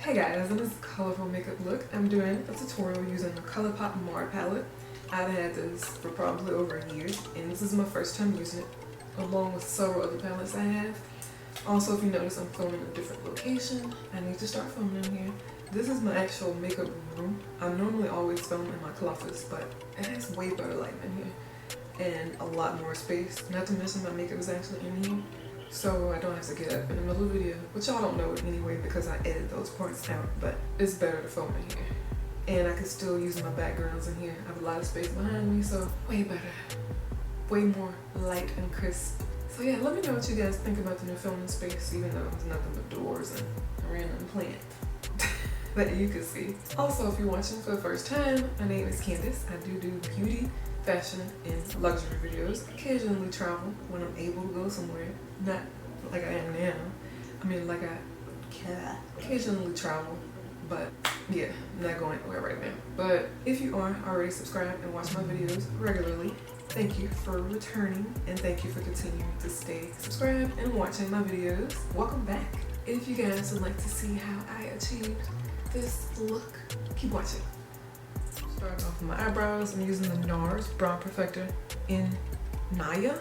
Hey guys, in this colorful makeup look, I'm doing a tutorial using the ColourPop Mar Palette. I've had this for probably over a year, and this is my first time using it, along with several other palettes I have. Also, if you notice, I'm filming in a different location. I need to start filming in here. This is my actual makeup room. I normally always film in my closets, but it has way better light in here and a lot more space. Not to mention my makeup is actually in here, so I don't have to get up in the middle of the video, which y'all don't know it anyway because I edit those parts out, but it's better to film in here. And I can still use my backgrounds in here. I have a lot of space behind me, so way better. Way more light and crisp. So yeah, let me know what you guys think about the new filming space, even though it's nothing but doors and a random plant that you can see. Also, if you're watching for the first time, my name is Candace. I do beauty, fashion, and luxury videos. Occasionally travel when I'm able to go somewhere. Not like I am now. I mean, like I can occasionally travel, but yeah, not going anywhere right now. But if you are already subscribed and watch my videos regularly, thank you for returning, and thank you for continuing to stay subscribed and watching my videos. Welcome back. If you guys would like to see how I achieved this look, keep watching. Starting off with my eyebrows, I'm using the NARS Brow Perfector in Naya,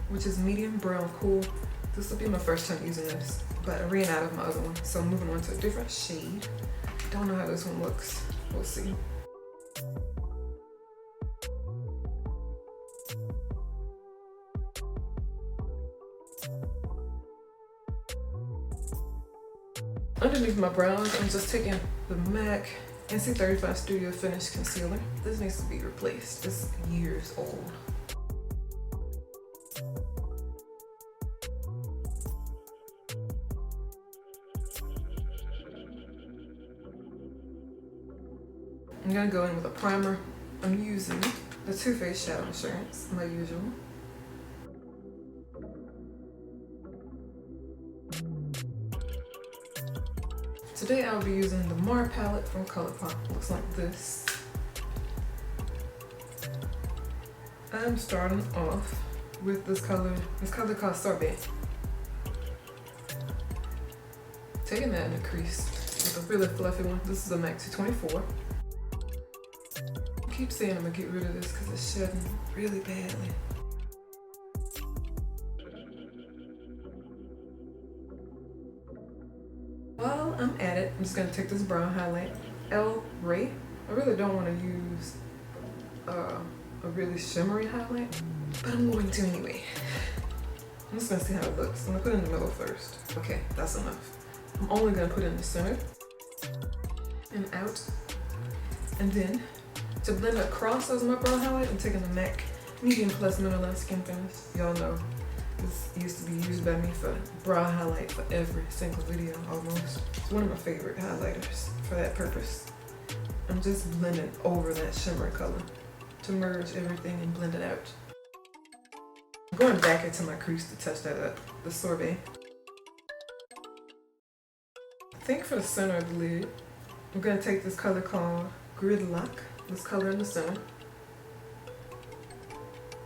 which is medium brown cool. This will be my first time using this, but I ran out of my other one, so I'm moving on to a different shade. Don't know how this one looks. We'll see. Underneath my brows, I'm just taking the MAC NC35 Studio Finish Concealer. This needs to be replaced. It's years old. I'm gonna go in with a primer. I'm using the Too Faced Shadow Insurance, my usual. Today I'll be using the Mar palette from ColourPop. Looks like this. I'm starting off with this color called Sorbet. Taking that in the crease with a really fluffy one. This is a MAC 224. I keep saying I'm gonna get rid of this because it's shedding really badly. While I'm at it, I'm just gonna take this brown highlight, El Rey. I really don't want to use a really shimmery highlight, but I'm going to anyway. I'm just gonna see how it looks. I'm gonna put it in the middle first. Okay, that's enough. I'm only gonna put it in the center and out, and then to blend across as my brown highlight, I'm taking the MAC Medium Plus Mineralized Skin Finish. Y'all know this used to be used by me for brow highlight for every single video almost. It's one of my favorite highlighters for that purpose. I'm just blending over that shimmer color to merge everything and blend it out. I'm going back into my crease to touch that up, the Sorbet. I think for the center of the lid, I'm going to take this color called Gridlock, this color in the center.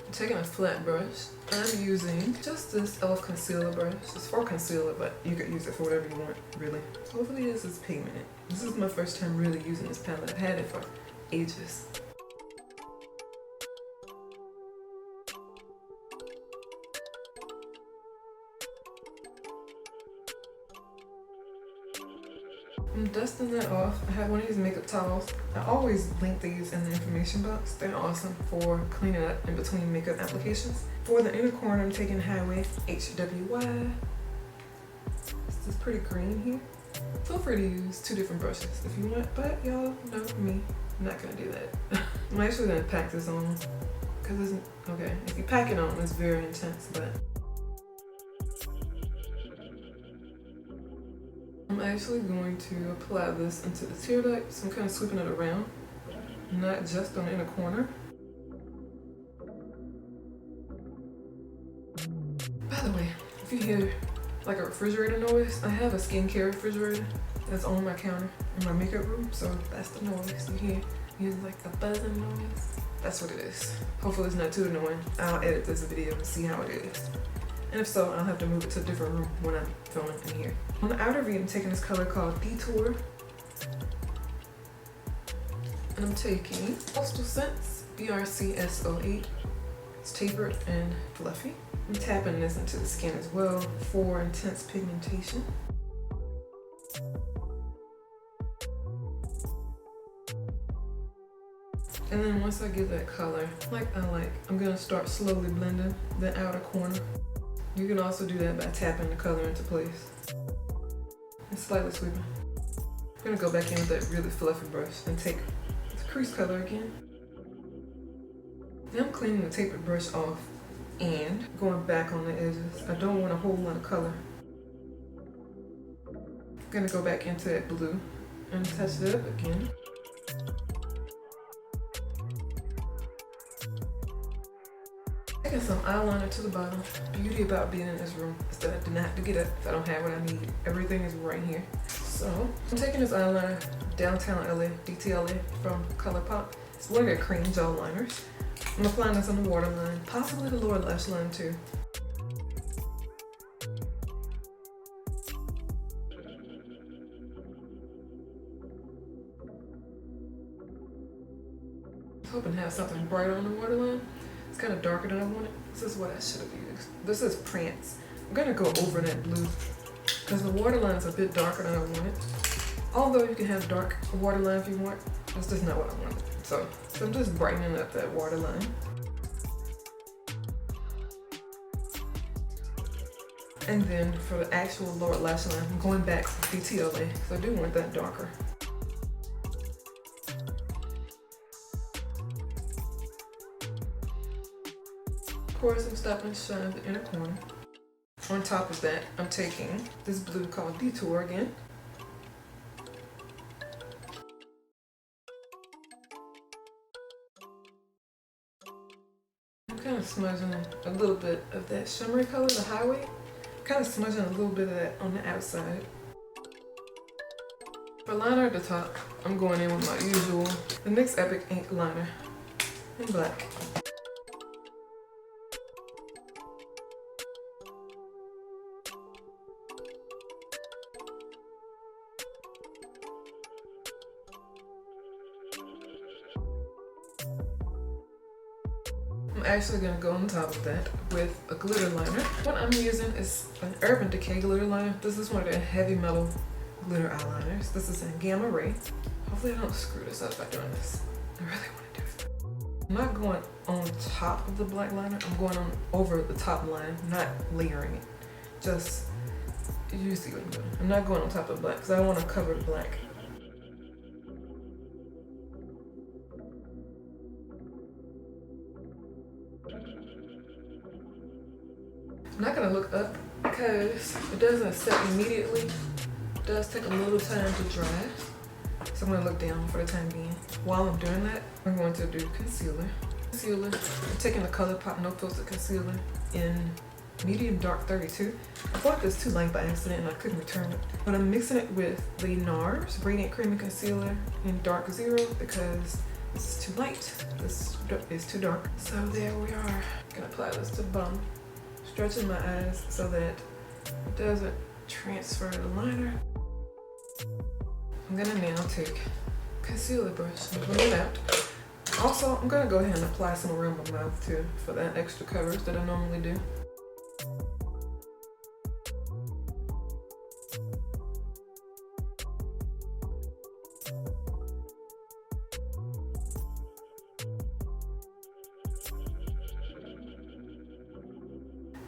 I'm taking a flat brush. I'm using just this e.l.f. concealer brush. It's for concealer, but you could use it for whatever you want, really. Hopefully this is pigmented. This is my first time really using this palette. I've had it for ages. I'm dusting that off. I have one of these makeup towels. I always link these in the information box. They're awesome for cleaning up in between makeup applications. For the inner corner, I'm taking Highway HWY. This is pretty green here. Feel free to use two different brushes if you want, but y'all know me, I'm not gonna do that. I'm actually gonna pack this on, because it's, okay, if you pack it on, it's very intense, but I'm actually going to apply this into the tear duct, so I'm kind of sweeping it around, not just on the inner corner. By the way, if you hear like a refrigerator noise, I have a skincare refrigerator that's on my counter in my makeup room, so that's the noise you hear. You hear like the buzzing noise. That's what it is. Hopefully it's not too annoying. I'll edit this video and see how it is. And if so, I'll have to move it to a different room when I'm filming in here. On the outer V, I'm taking this color called Detour. And I'm taking Coastal Scents BRCS08. It's tapered and fluffy. I'm tapping this into the skin as well for intense pigmentation. And then once I get that color, I'm gonna start slowly blending the outer corner. You can also do that by tapping the color into place and slightly sweeping. I'm gonna go back in with that really fluffy brush and take the crease color again. Now I'm cleaning the tapered brush off and going back on the edges. I don't want a whole lot of color. I'm gonna go back into that blue and touch it up again. Taking some eyeliner to the bottom. Beauty about being in this room is that I do not have to get up if I don't have what I need. Everything is right here. So I'm taking this eyeliner, Downtown LA, DTLA from ColourPop. It's one of their cream gel liners. I'm applying this on the waterline, possibly the lower lash line too. I'm hoping to have something brighter on the waterline. It's kind of darker than I wanted. This is what I should have used. This is Prance. I'm gonna go over that blue because the waterline is a bit darker than I wanted. Although you can have dark waterline if you want, that's just not what I wanted. So I'm just brightening up that waterline. And then for the actual lower lash line, I'm going back to DTLA because I do want that darker. Of course, I'm stopping to shine the inner corner. On top of that, I'm taking this blue called Detour again. I'm kind of smudging a little bit of that shimmery color, the highway. Kind of smudging a little bit of that on the outside. For liner at the top, I'm going in with my usual, the NYX Epic Ink liner in black. I'm actually going to go on top of that with a glitter liner. What I'm using is an Urban Decay glitter liner. This is one of their heavy metal glitter eyeliners. This is in Gamma Ray. Hopefully I don't screw this up by doing this. I really want to do it. I'm not going on top of the black liner. I'm going on over the top line, not layering it. Just, you see what I'm doing. I'm not going on top of the black because I don't want to cover the black. I'm not going to look up because it doesn't set immediately. It does take a little time to dry. So I'm going to look down for the time being. While I'm doing that, I'm going to do concealer. I'm taking the ColourPop No Filter Concealer in medium dark 32. I bought this too light by accident and I couldn't return it. But I'm mixing it with the NARS Radiant Creamy Concealer in dark 0 because this is too light. This is too dark. So there we are. I'm going to apply this to the bottom. Stretching my eyes so that it doesn't transfer the liner. I'm gonna now take concealer brush and blend it out. Also, I'm gonna go ahead and apply some around my mouth too for that extra coverage that I normally do.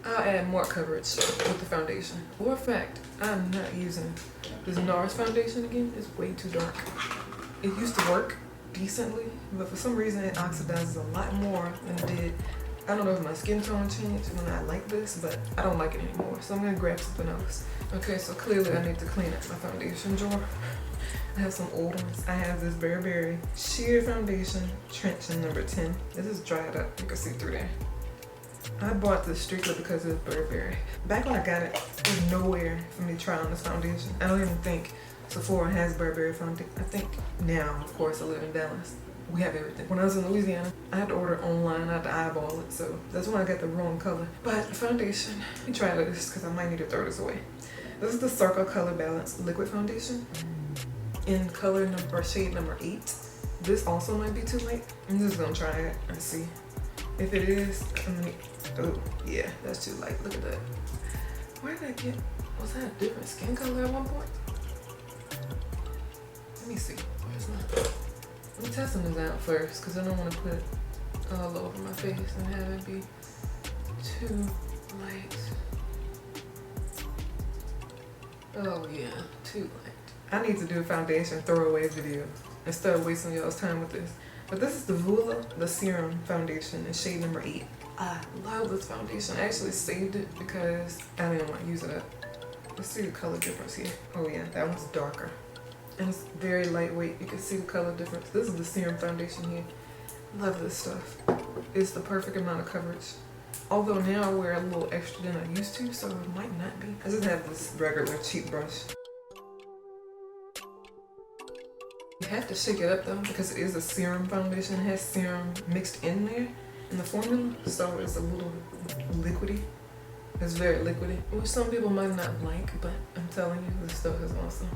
I'll add more coverage with the foundation. For a fact, I'm not using this NARS foundation again. It's way too dark. It used to work decently, but for some reason it oxidizes a lot more than it did. I don't know if my skin tone changed when I like this, but I don't like it anymore. So I'm gonna grab something else. Okay, so clearly I need to clean up my foundation drawer. I have some old ones. I have this Burberry Sheer Foundation Trench in number 10. This is dried up. You can see through there. I bought this strictly because it's Burberry. Back when I got it, there was nowhere for me to try on this foundation. I don't even think Sephora has Burberry foundation. I think now, of course, I live in Dallas. We have everything. When I was in Louisiana, I had to order it online. I had to eyeball it, so that's when I got the wrong color. But the foundation, let me try this because I might need to throw this away. This is the Circle Color Balance Liquid Foundation. in color number, shade number 8. This also might be too light. I'm just gonna try it and see. If it is, oh yeah, that's too light. Look at that. Where did I get, was that a different skin color at one point? Let me see, where's my, I'm testing this out first because I don't want to put it all over my face and have it be too light. Oh yeah, too light. I need to do a foundation throwaway video instead of wasting y'all's time with this. But this is the Vula, the Serum Foundation in shade number 8. I love this foundation. I actually saved it because I didn't want to use it up. Let's see the color difference here. Oh yeah, that one's darker. And it's very lightweight. You can see the color difference. This is the Serum Foundation here. Love this stuff. It's the perfect amount of coverage. Although now I wear a little extra than I used to, so it might not be. I just have this regular cheap brush. You have to shake it up though because it is a serum foundation. It has serum mixed in there in the formula, so it's a little liquidy. It's very liquidy, which some people might not like, but I'm telling you, this stuff is awesome.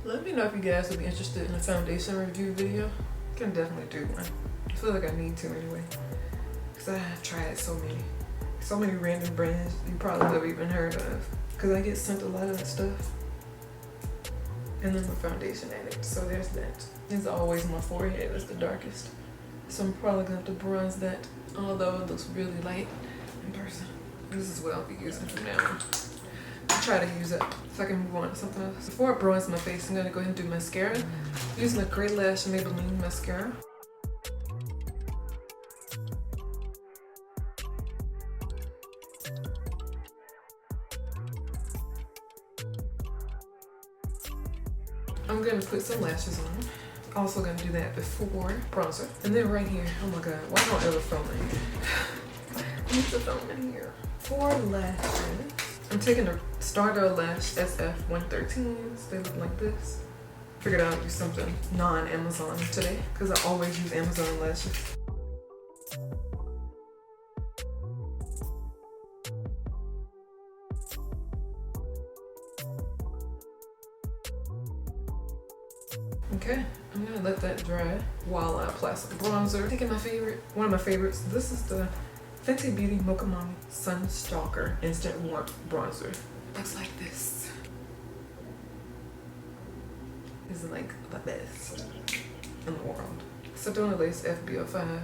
Let me know if you guys would be interested in a foundation review video. I can definitely do one. I feel like I need to anyway, because I have tried so many random brands you probably never even heard of, because I get sent a lot of that stuff. And then the foundation addict, so there's that. It's always my forehead is the darkest, so I'm probably gonna have to bronze that, although it looks really light in person. This is what I'll be using from now on. I'll try to use it so I can move on to something else. Before I bronze my face, I'm gonna go ahead and do mascara. Using a Great Lash Maybelline mascara. I'm gonna put some lashes on. Also gonna do that before bronzer. And then right here, oh my god, why don't I ever film in here? I need to film in here. For lashes, I'm taking the Starter Lash SF 113s. They look like this. Figured out I'd use something non-Amazon today because I always use Amazon lashes. Okay, I'm gonna let that dry while I apply some bronzer. Taking my favorite, one of my favorites. This is the Fenty Beauty Mocha Mami Sun Stalker Instant Warmth Bronzer. Looks like this. It's like the best in the world. Sedona Lace FB05.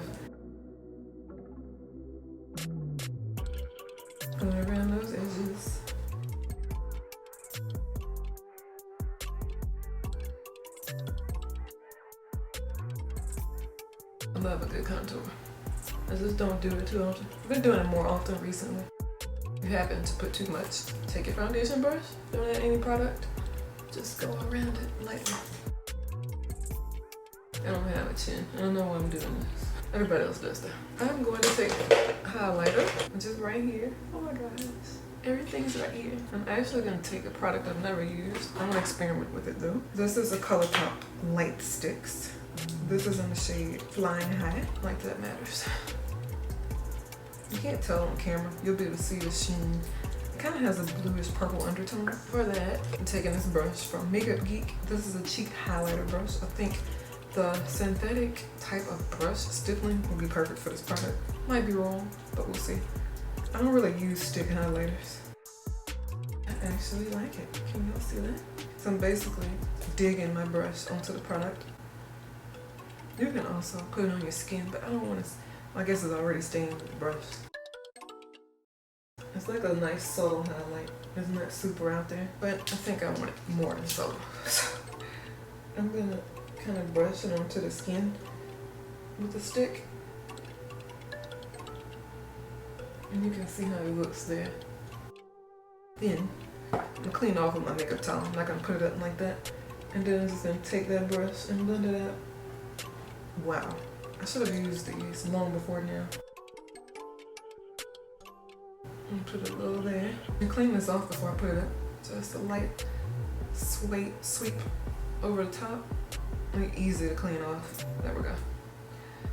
Going around those edges. I love a good contour. I just don't do it too often. I've been doing it more often recently. If you happen to put too much, take your foundation brush, don't add any product, just go around it lightly. I don't have a chin. I don't know why I'm doing this. Everybody else does that. I'm going to take highlighter, which is right here. Oh my gosh. Everything's right here. I'm actually going to take a product I've never used. I'm going to experiment with it though. This is a ColourPop Light Sticks. This is in the shade Flying High. Like that matters. You can't tell on camera. You'll be able to see the sheen. It kind of has a bluish purple undertone. For that, I'm taking this brush from Makeup Geek. This is a cheek highlighter brush. I think the synthetic type of brush stippling would be perfect for this product. Might be wrong, but we'll see. I don't really use stick highlighters. I actually like it. Can y'all see that? So I'm basically digging my brush onto the product. You can also put it on your skin, but I don't want to, I guess it's already stained with the brush. It's like a nice subtle highlight. It's not super out there, but I think I want it more than subtle. So I'm gonna kind of brush it onto the skin with a stick. And you can see how it looks there. Then I'm gonna clean off with my makeup towel. I'm not gonna put it up like that. And then I'm just gonna take that brush and blend it out. Wow, I should have used these long before now. And put a little there. And clean this off before I put it up. Just a light sweep over the top. And easy to clean off. There we go.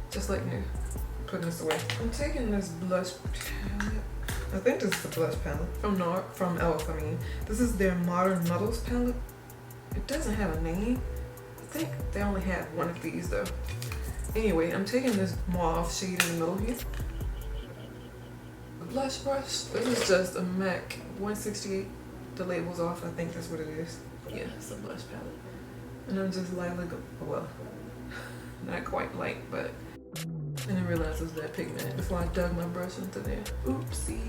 Just like new. Putting this away. I'm taking this blush palette. I think this is the blush palette from Elf. This is their Modern Muddles palette. It doesn't have a name. I think they only have one of these though. Anyway, I'm taking this mauve shade in the middle here. The blush brush. This is just a MAC 168. The label's off. I think that's what it is. Yeah, it's a blush palette. And I'm just lightly well, not quite light, but I didn't realize it was that pigmented before I dug my brush into there. Oopsie.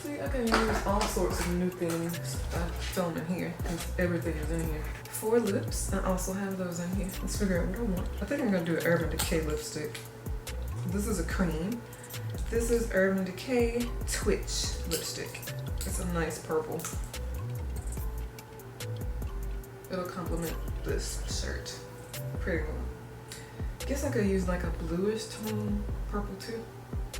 See, I can use all sorts of new things by filming here, because everything is in here. For lips, I also have those in here. Let's figure out what I want. I think I'm gonna do an Urban Decay lipstick. This is a cream. This is Urban Decay Twitch lipstick. It's a nice purple. It'll complement this shirt pretty well. Guess I could use like a bluish tone purple too.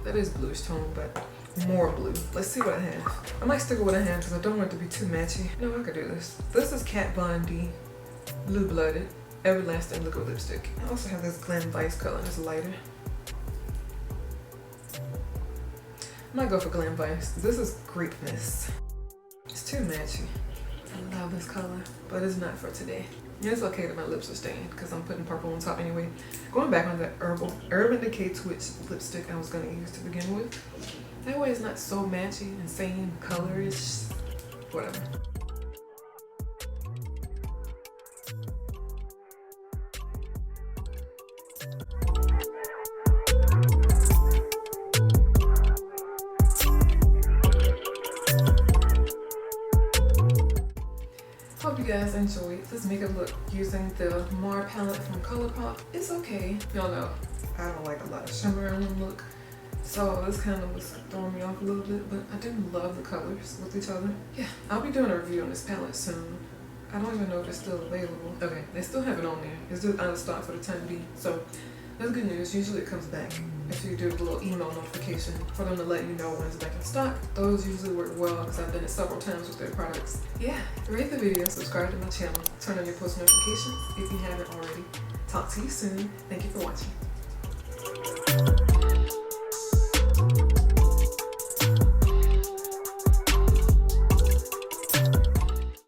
That is bluish tone, but more blue. Let's see what I have. I might stick with what I have because I don't want it to be too matchy. No, I could do this. This is Kat Von D Blue Blooded Everlasting Liquid Lipstick. I also have this Glen Vice color. It's lighter. I might go for Glen Vice. This is Greatness. It's too matchy. I love this color, but it's not for today. It's okay that my lips are stained because I'm putting purple on top anyway. Going back on that Urban Decay Twitch lipstick I was going to use to begin with. That way it's not so matchy and same colorish. Whatever. Hope you guys enjoyed this makeup look using the Mar palette from ColourPop. It's okay. Y'all know I don't like a lot of shimmer in one look, so this kind of was throwing me off a little bit, but I do love the colors with each other. Yeah, I'll be doing a review on this palette soon. I don't even know if it's still available. Okay, they still have it on there. It's just out of stock for the time being, so that's good news. Usually it comes back if you do a little email notification for them to let you know when it's back in stock. Those usually work well because I've done it several times with their products. Yeah, rate the video, subscribe to my channel, turn on your post notifications if you haven't already. Talk to you soon. Thank you for watching.